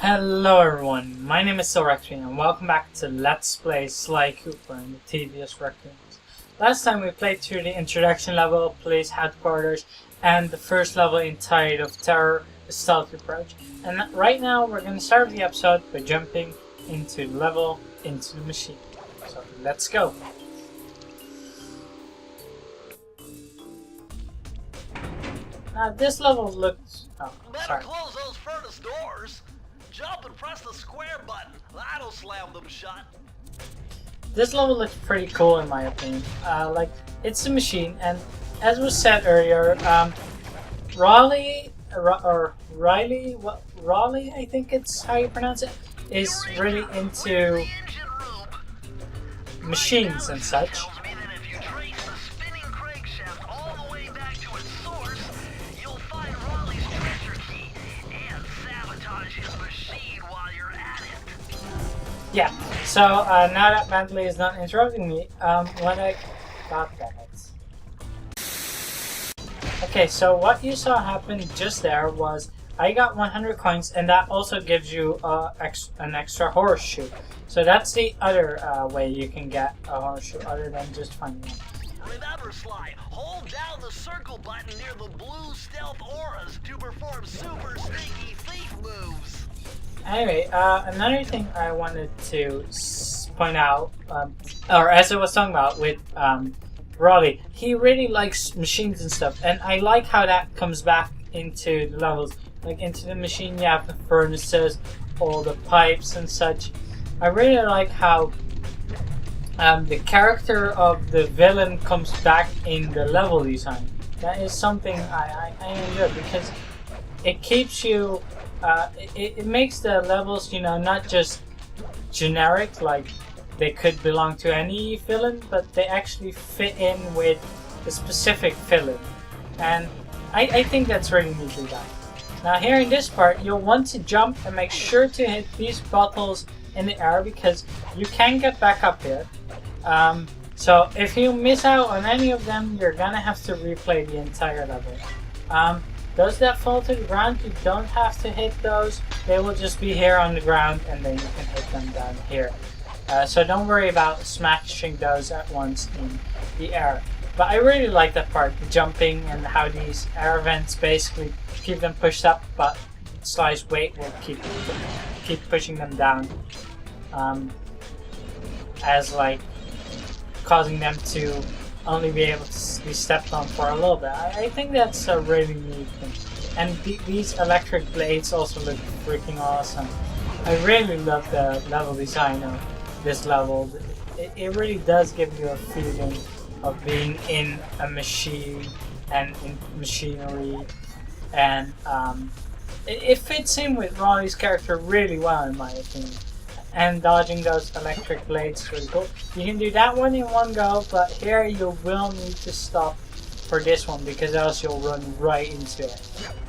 Hello everyone, my name is Raxby and welcome back to Let's Play Sly Cooper and the Thievius Raccoonus. Last time we played through the introduction level, police headquarters, and the first level in Tide of Terror, the stealth approach. And right now we're going to start the episode by jumping into the level, into the machine. So let's go! Now this level looks... oh, sorry. Better close those furnace doors. Jump and press the square button. That'll slam them shut. This level looks pretty cool in my opinion. It's a machine, and as was said earlier, Raleigh, I think it's how you pronounce it, is really into machines and such. Yeah, so now that Bentley is not interrupting me, what I got that. Okay, so what you saw happen just there was I got 100 coins, and that also gives you an extra horseshoe. So that's the other way you can get a horseshoe other than just finding one. Remember, Sly, hold down the circle button near the blue stealth auras to perform super sneaky thief moves. Anyway, another thing I wanted to point out, or as I was talking about with Raleigh, he really likes machines and stuff, and I like how that comes back into the levels. Like into the machine you have the furnaces, all the pipes and such. I really like how the character of the villain comes back in the level design. That is something I enjoy because it keeps you... it makes the levels, not just generic, like they could belong to any villain, but they actually fit in with a specific villain. And I think that's really neatly done. Now here in this part, you'll want to jump and make sure to hit these bottles in the air because you can get back up here. So if you miss out on any of them, you're gonna have to replay the entire level. Those that fall to the ground, you don't have to hit those. They will just be here on the ground and then you can hit them down here. So don't worry about smashing those at once in the air. But I really like that part, the jumping and how these air vents basically keep them pushed up, but Sly's weight will keep pushing them down. As like causing them to only be able to be stepped on for a little bit. I think that's a really neat thing. And these electric blades also look freaking awesome. I really love the level design of this level. It really does give you a feeling of being in a machine and in machinery. And it fits in with Raleigh's character really well in my opinion. And dodging those electric blades is really cool. You can do that one in one go, but here you will need to stop for this one because else you'll run right into it.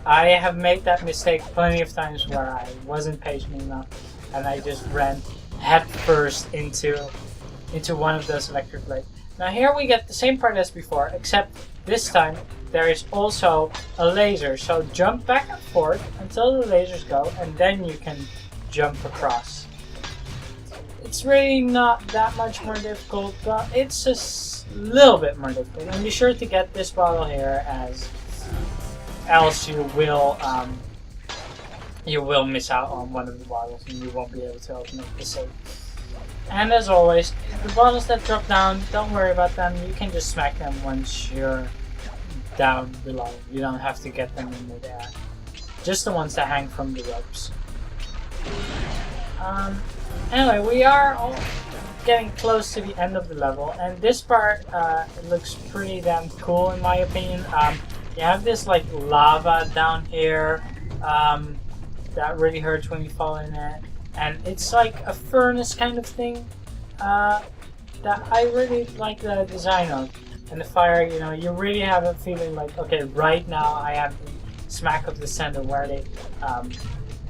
I have made that mistake plenty of times where I wasn't patient enough and I just ran head first into one of those electric blades. Now here we get the same part as before, except this time there is also a laser. So jump back and forth until the lasers go and then you can jump across. It's really not that much more difficult, but it's just a little bit more difficult. And be sure to get this bottle here, as else you will miss out on one of the bottles and you won't be able to open up the safe. And as always, the bottles that drop down, don't worry about them. You can just smack them once you're down below. You don't have to get them in midair. Just the ones that hang from the ropes. Anyway, we are all getting close to the end of the level, and this part it looks pretty damn cool in my opinion. You have this like lava down here that really hurts when you fall in it, and it's like a furnace kind of thing that I really like the design of. And the fire, you really have a feeling like, okay, right now I have the smack of the center where they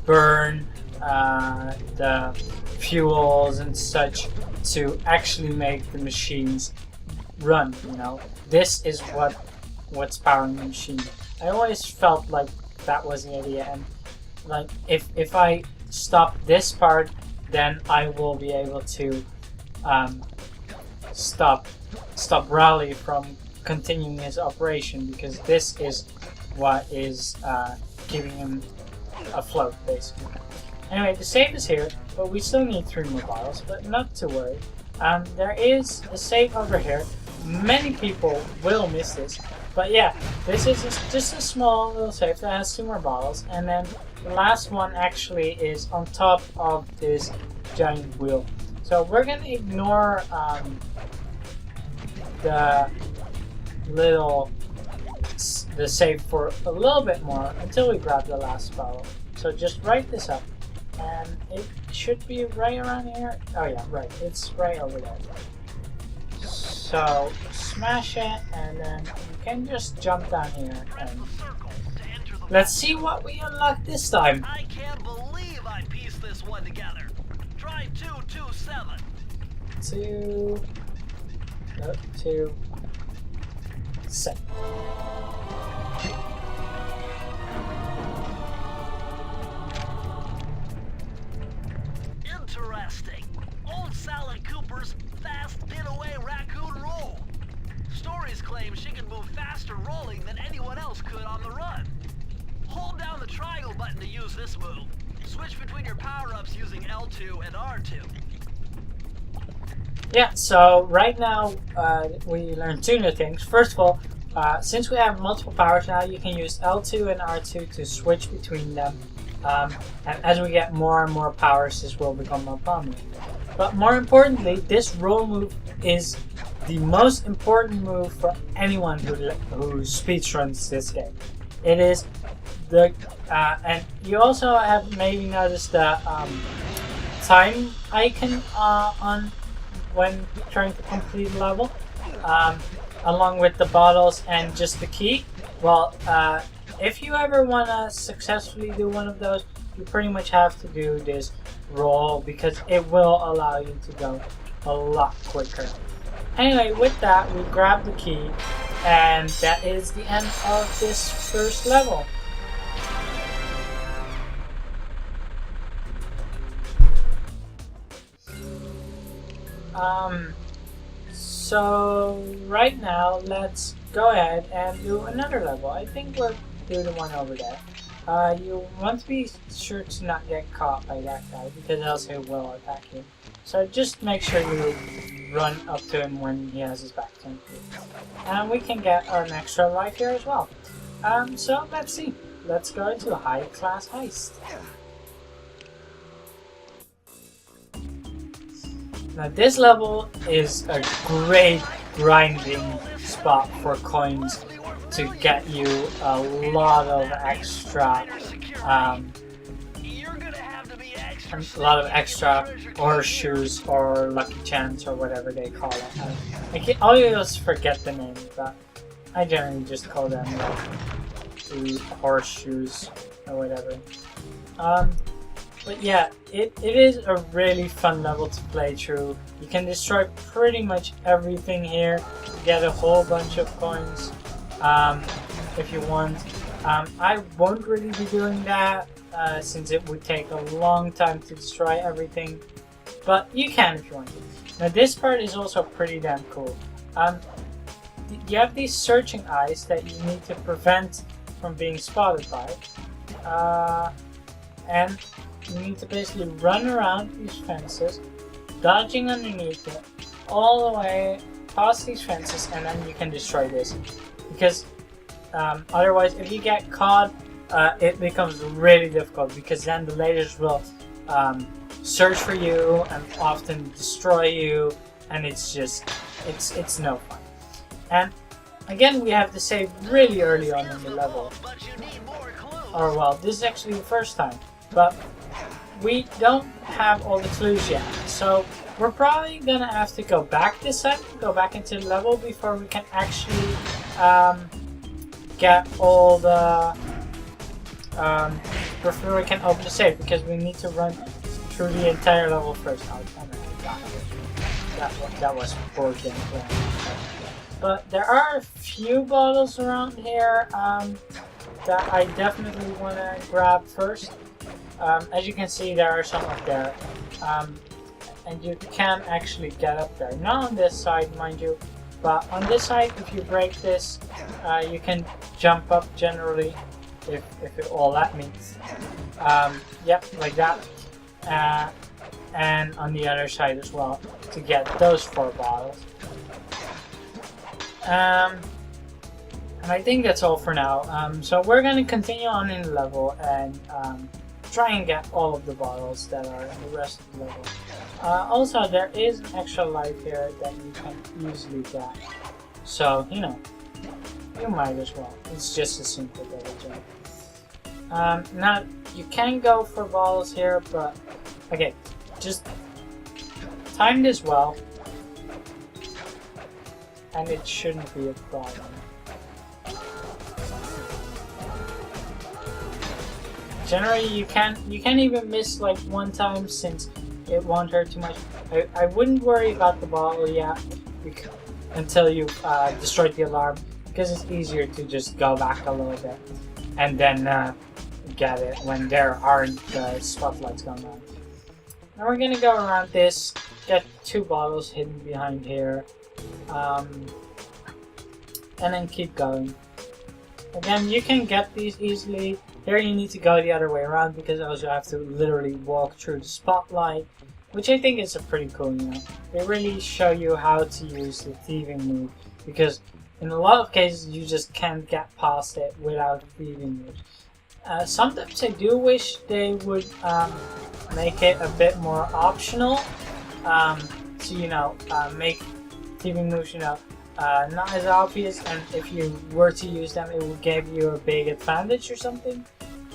burn the fuels and such to actually make the machines run. This is what's powering the machine. I always felt like that was the idea, and like if I stop this part, then I will be able to stop Raleigh from continuing his operation, because this is what is keeping him afloat, basically. Anyway, the save is here, but we still need 3 more bottles, but not to worry. There is a save over here. Many people will miss this, but yeah, this is just a small little save that has 2 more bottles, and then the last one actually is on top of this giant wheel. So we're gonna ignore the save for a little bit more until we grab the last bottle. So just write this up, and it should be right around here. Oh yeah, right, it's right over there. So smash it, and then you can just jump down here, and let's see what we unlock this time. I can't believe I pieced this one together. Try 227. 227. Interesting. Old Sally Cooper's fast getaway raccoon roll. Stories claim she can move faster rolling than anyone else could on the run. Hold down the triangle button to use this move. Switch between your power-ups using L2 and R2. Yeah, so right now we learned 2 new things. First of all, since we have multiple powers now, you can use L2 and R2 to switch between them. And as we get more and more powers, this will become more prominent. But more importantly, this roll move is the most important move for anyone who speedruns this game. It is the and you also have maybe noticed the time icon on when trying to complete a level, along with the bottles and just the key. Well, if you ever want to successfully do one of those, you pretty much have to do this roll, because it will allow you to go a lot quicker. Anyway, with that, we grab the key, and that is the end of this first level. So right now, let's go ahead and do another level. I think we'll do the one over there. You want to be sure to not get caught by that guy, because else he will attack you. So just make sure you run up to him when he has his back to him. And we can get an extra life here as well. So let's see. Let's go into high class heist. Now this level is a great grinding spot for coins to get you a lot of extra horseshoes or lucky chance or whatever they call it. I always forget the name, but I generally just call them like the horseshoes or whatever. But yeah, it is a really fun level to play through. You can destroy pretty much everything here, get a whole bunch of coins if you want. I won't really be doing that since it would take a long time to destroy everything, but you can if you want to. Now this part is also pretty damn cool. You have these searching eyes that you need to prevent from being spotted by, and you need to basically run around these fences, dodging underneath it, all the way past these fences, and then you can destroy this. Because otherwise, if you get caught, it becomes really difficult, because then the lasers will search for you and often destroy you, and it's just, it's no fun. And again, we have to save really early on in the level. Or well, this is actually the first time, but we don't have all the clues yet, so we're probably gonna have to go back this time, go back into the level before we can actually get all the before we can open the safe, because we need to run through the entire level first. Oh, that was poor gameplay. But there are a few bottles around here that I definitely want to grab first. as you can see, there are some up there. And you can actually get up there. Not on this side, mind you, but on this side, if you break this, you can jump up generally, if it all that means. Yep, like that. And on the other side as well, to get those 4 bottles. And I think that's all for now. So we're going to continue on in the level and try and get all of the bottles that are in the rest of the level. Also, there is an extra life here that you can easily get. So, you know, you might as well. It's just a simple double jump. Now, you can go for bottles here, but okay, just time this well, and it shouldn't be a problem. Generally, you can't even miss like 1 time since it won't hurt too much. I wouldn't worry about the bottle yet until you destroyed the alarm, because it's easier to just go back a little bit and then get it when there aren't spotlights going on. Now we're gonna go around this, get 2 bottles hidden behind here, and then keep going. Again, you can get these easily. Here you need to go the other way around because else you have to literally walk through the spotlight, which I think is a pretty cool, you know. They really show you how to use the thieving move, because in a lot of cases you just can't get past it without thieving moves. Sometimes I do wish they would make it a bit more optional, to, you know, make thieving moves, you know, not as obvious, and if you were to use them it would give you a big advantage or something,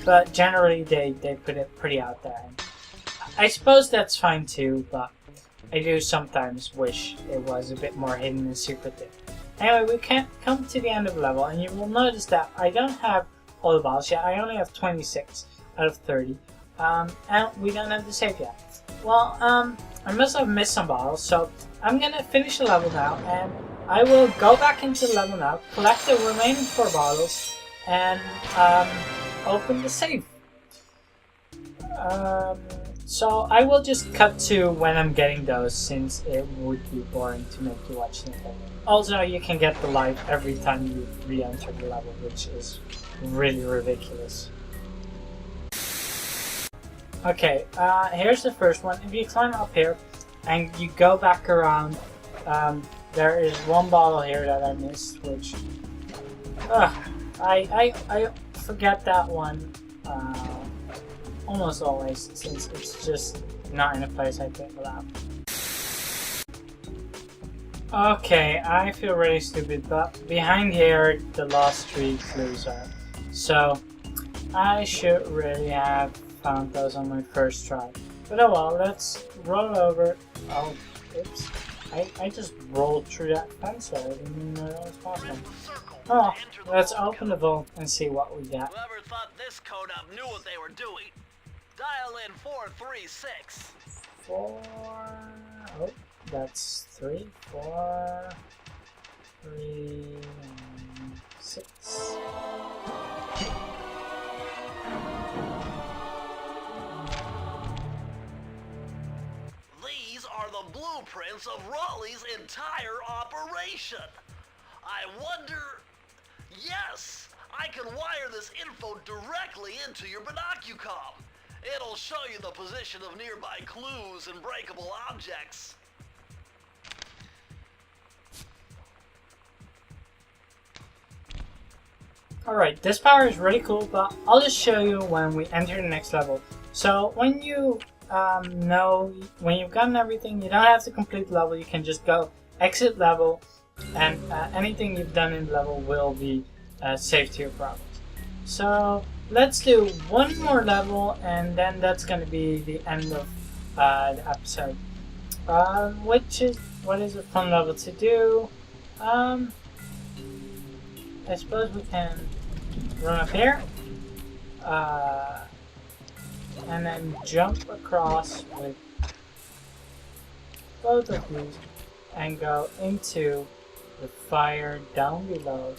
but generally they put it pretty out there. And I suppose that's fine too, but I do sometimes wish it was a bit more hidden and secretive. Anyway, we can't come to the end of the level, and you will notice that I don't have all the bottles yet. I only have 26 out of 30, and we don't have the save yet. Well, I must have missed some bottles, so I'm gonna finish the level now, and I will go back into the level now, collect the remaining 4 bottles, and open the save. So I will just cut to when I'm getting those, since it would be boring to make you watch the thing. Also, you can get the life every time you re-enter the level, which is really ridiculous. Okay, here's the first one. If you climb up here and you go back around, there is 1 bottle here that I missed, which I forget that one almost always, since it's just not in a place I think about. Okay, I feel really stupid, but behind here the last 3 clues are. So I should really have found those on my first try. But oh well, let's roll over. Oh, oops. I just rolled through that fence there. I didn't even know that was possible. Oh, let's open the vault and see what we got. Whoever thought this code up knew what they were doing. Dial in 436. 4. Oh, that's 3. 4, 3, 6. These are the blueprints of Raleigh's entire operation. I wonder... Yes! I can wire this info directly into your binocucom. It'll show you the position of nearby clues and breakable objects. Alright, this power is really cool, but I'll just show you when we enter the next level. So when you when you've gotten everything, you don't have to complete the level. You can just go exit level, and anything you've done in the level will be saved to your progress. So let's do 1 more level, and then that's going to be the end of the episode. What is a fun level to do? I suppose we can run up here, and then jump across with both of these and go into the fire down below,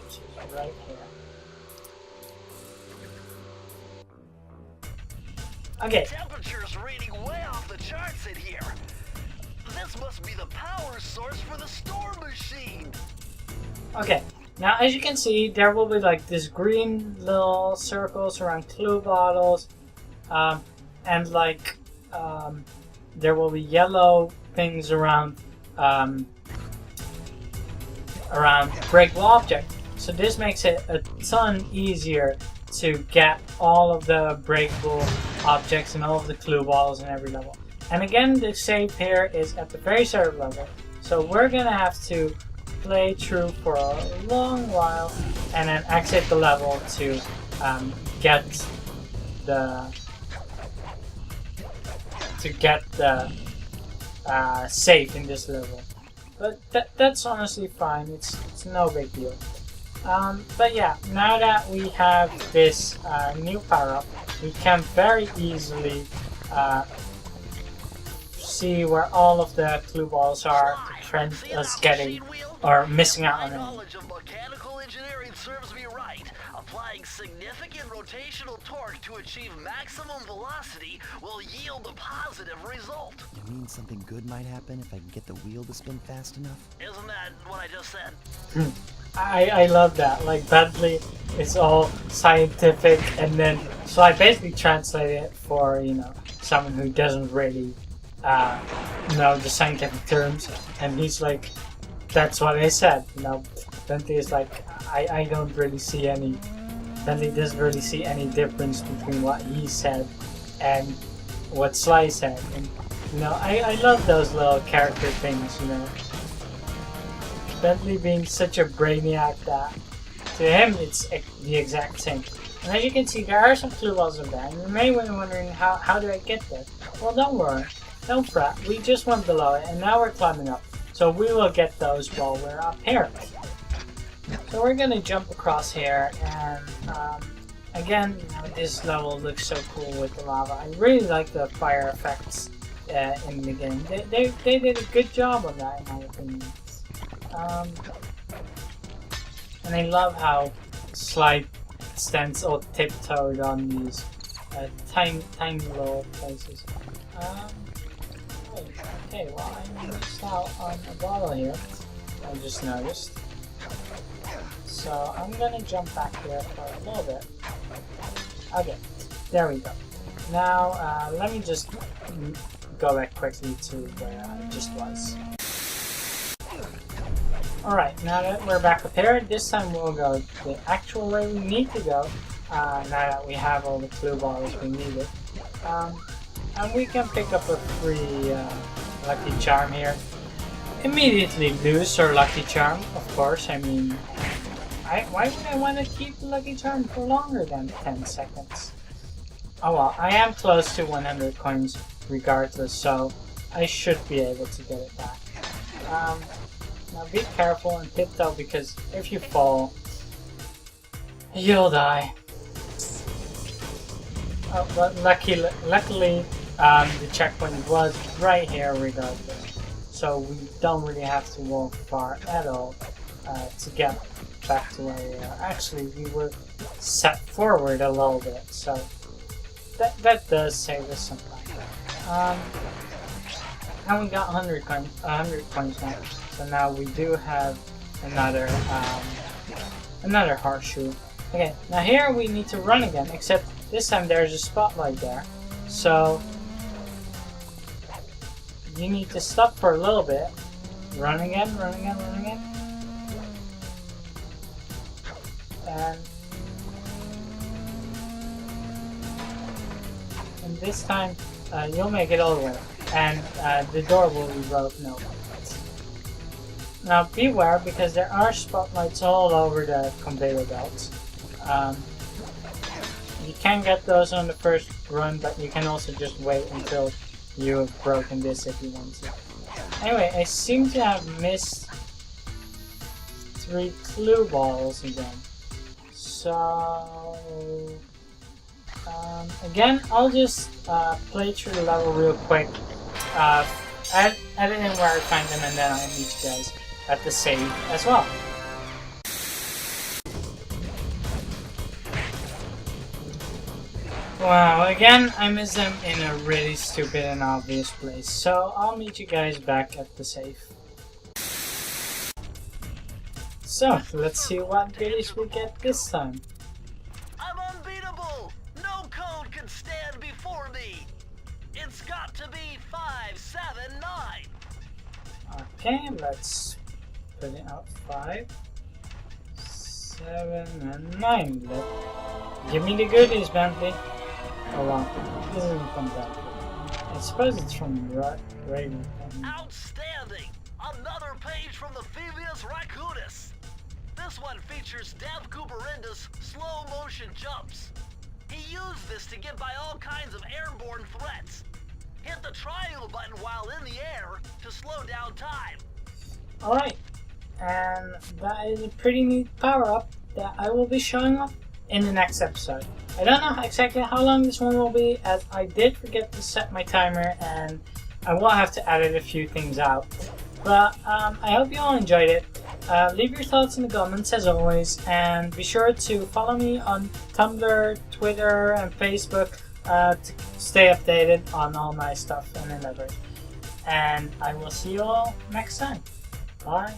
which is right here. Okay. Temperature's reading way off the charts in here. This must be the power source for the storm machine. Okay. Now, as you can see, there will be like this green little circles around clue bottles, and like there will be yellow things around breakable object. So this makes it a ton easier to get all of the breakable objects and all of the clue balls in every level. And again, the save here is at the very start of level, so we're gonna have to play through for a long while and then exit the level to get the save in this level. But that's honestly fine. It's no big deal. But yeah, now that we have this new power-up, we can very easily see where all of the clue balls are to prevent us getting or missing out on My them. knowledge of mechanical engineering serves me right. Applying significant rotational torque to achieve maximum velocity will yield a positive result. You mean something good might happen if I can get the wheel to spin fast enough? Isn't that what I just said? I love that. Like Bentley, it's all scientific, and then so I basically translate it for someone who doesn't really know the scientific terms, and he's like, that's what I said. Bentley is like, I don't really see any. Bentley doesn't really see any difference between what he said and what Sly said, and I love those little character things. Bentley being such a brainiac that to him it's the exact same. And as you can see, there are some clue balls in there, and you may be wondering how do I get there? Well, don't worry, don't fret. We just went below it, and now we're climbing up. So we will get those while we're up here. So we're gonna jump across here, and again, this level looks so cool with the lava. I really like the fire effects in the game. They did a good job on that, in my opinion. And I love how Slide stands all tiptoed on these tiny little places. Okay, well, I missed out on a bottle here. I just noticed. So I'm gonna jump back here for a little bit. Okay, there we go. Now let me just go back quickly to where I just was. Alright, now that we're back up here, this time we'll go the actual way we need to go, now that we have all the clue balls we needed. And we can pick up a free lucky charm here. Immediately lose our lucky charm, of course. I mean, why would I want to keep the lucky charm for longer than 10 seconds? Oh well, I am close to 100 coins regardless, so I should be able to get it back. Now be careful and tiptoe, because if you fall, you'll die. Oh, but luckily, the checkpoint was right here regardless, so we don't really have to walk far at all to get back to where we are. Actually, we were set forward a little bit, so that does save us some time. And we got 100 coins now. So now we do have another horseshoe. Okay, now here we need to run again, except this time there's a spotlight there. So you need to stop for a little bit. Run again, run again, run again. And this time you'll make it all the way. And the door will be broken open. Now beware, because there are spotlights all over the conveyor belts. You can get those on the first run, but you can also just wait until you have broken this if you want to. Anyway, I seem to have missed 3 clue balls again. So again, I'll just play through the level real quick, edit in where I find them, and then I'll meet you guys at the save as well. Wow, again, I miss them in a really stupid and obvious place, so I'll meet you guys back at the safe. So, let's see what goodies we get this time. I'm unbeatable! No code can stand before me! It's got to be 579! Okay, let's put it out 5, 7, and 9. Give me the goodies, Bentley. Oh wow, this isn't from Bentley. I suppose it's from Raven. Outstanding! Another page from the Thievius Raccoonus! This one features Dev Cooperindus slow motion jumps. He used this to get by all kinds of airborne threats. Hit the triangle button while in the air to slow down time. Alright, and that is a pretty neat power-up that I will be showing off in the next episode. I don't know exactly how long this one will be, as I did forget to set my timer and I will have to edit a few things out. But I hope you all enjoyed it. Leave your thoughts in the comments as always, and be sure to follow me on Tumblr, Twitter, and Facebook to stay updated on all my stuff and endeavors. And I will see you all next time. Bye.